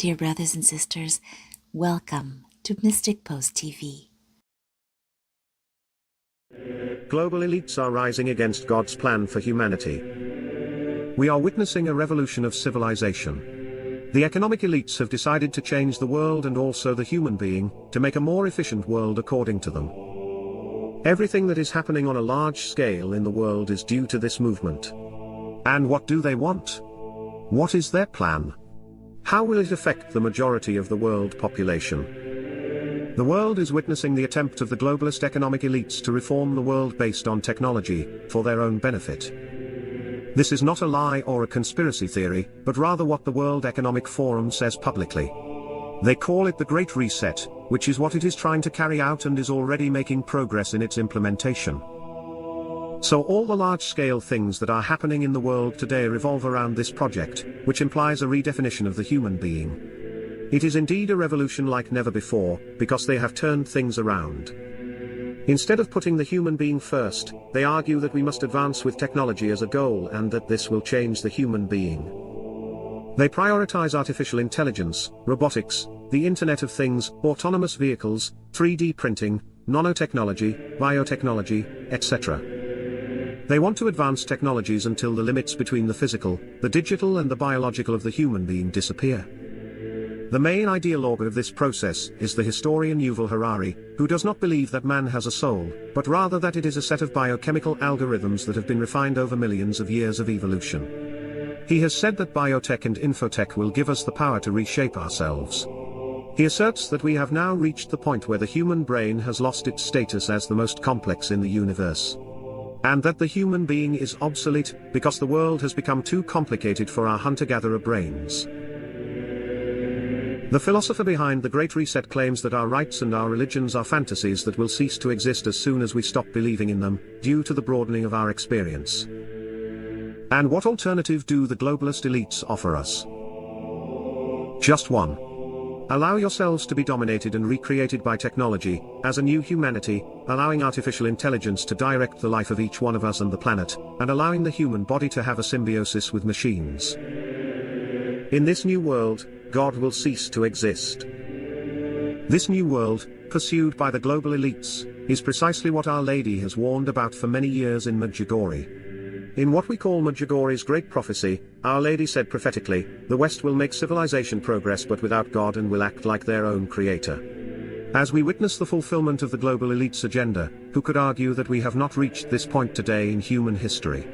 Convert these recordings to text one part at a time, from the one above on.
Dear brothers and sisters, welcome to Mystic Post TV. Global elites are rising against God's plan for humanity. We are witnessing a revolution of civilization. The economic elites have decided to change the world and also the human being, to make a more efficient world according to them. Everything that is happening on a large scale in the world is due to this movement. And what do they want? What is their plan? How will it affect the majority of the world population? The world is witnessing the attempt of the globalist economic elites to reform the world based on technology, for their own benefit. This is not a lie or a conspiracy theory, but rather what the World Economic Forum says publicly. They call it the Great Reset, which is what it is trying to carry out and is already making progress in its implementation. So all the large-scale things that are happening in the world today revolve around this project, which implies a redefinition of the human being. It is indeed a revolution like never before, because they have turned things around. Instead of putting the human being first, they argue that we must advance with technology as a goal and that this will change the human being. They prioritize artificial intelligence, robotics, the Internet of Things, autonomous vehicles, 3D printing, nanotechnology, biotechnology, etc. They want to advance technologies until the limits between the physical, the digital and the biological of the human being disappear. The main ideologue of this process is the historian Yuval Harari, who does not believe that man has a soul, but rather that it is a set of biochemical algorithms that have been refined over millions of years of evolution. He has said that biotech and infotech will give us the power to reshape ourselves. He asserts that we have now reached the point where the human brain has lost its status as the most complex in the universe. And that the human being is obsolete, because the world has become too complicated for our hunter-gatherer brains. The philosopher behind the Great Reset claims that our rights and our religions are fantasies that will cease to exist as soon as we stop believing in them, due to the broadening of our experience. And what alternative do the globalist elites offer us? Just one. Allow yourselves to be dominated and recreated by technology, as a new humanity, allowing artificial intelligence to direct the life of each one of us and the planet, and allowing the human body to have a symbiosis with machines. In this new world, God will cease to exist. This new world, pursued by the global elites, is precisely what Our Lady has warned about for many years in Medjugorje. In what we call Medjugorje's great prophecy, Our Lady said prophetically, the West will make civilization progress but without God and will act like their own creator. As we witness the fulfillment of the global elite's agenda, who could argue that we have not reached this point today in human history?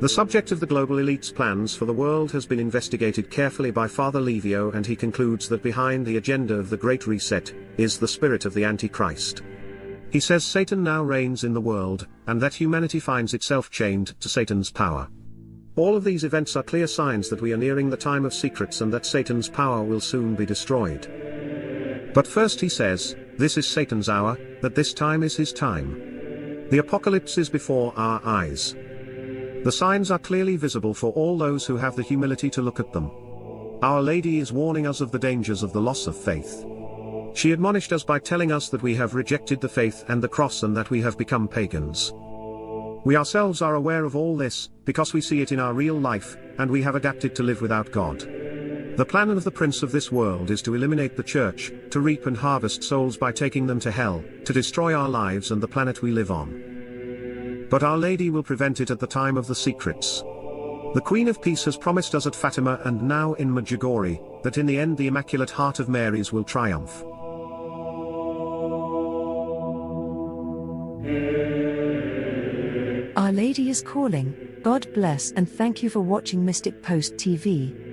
The subject of the global elite's plans for the world has been investigated carefully by Father Livio, and he concludes that behind the agenda of the Great Reset is the spirit of the Antichrist. He says Satan now reigns in the world, and that humanity finds itself chained to Satan's power. All of these events are clear signs that we are nearing the time of secrets and that Satan's power will soon be destroyed. But first he says, this is Satan's hour, that this time is his time. The apocalypse is before our eyes. The signs are clearly visible for all those who have the humility to look at them. Our Lady is warning us of the dangers of the loss of faith. She admonished us by telling us that we have rejected the faith and the cross and that we have become pagans. We ourselves are aware of all this, because we see it in our real life, and we have adapted to live without God. The plan of the prince of this world is to eliminate the church, to reap and harvest souls by taking them to hell, to destroy our lives and the planet we live on. But Our Lady will prevent it at the time of the secrets. The Queen of Peace has promised us at Fatima and now in Medjugorje, that in the end the Immaculate Heart of Mary's will triumph. Our Lady is calling. God bless and thank you for watching Mystic Post TV.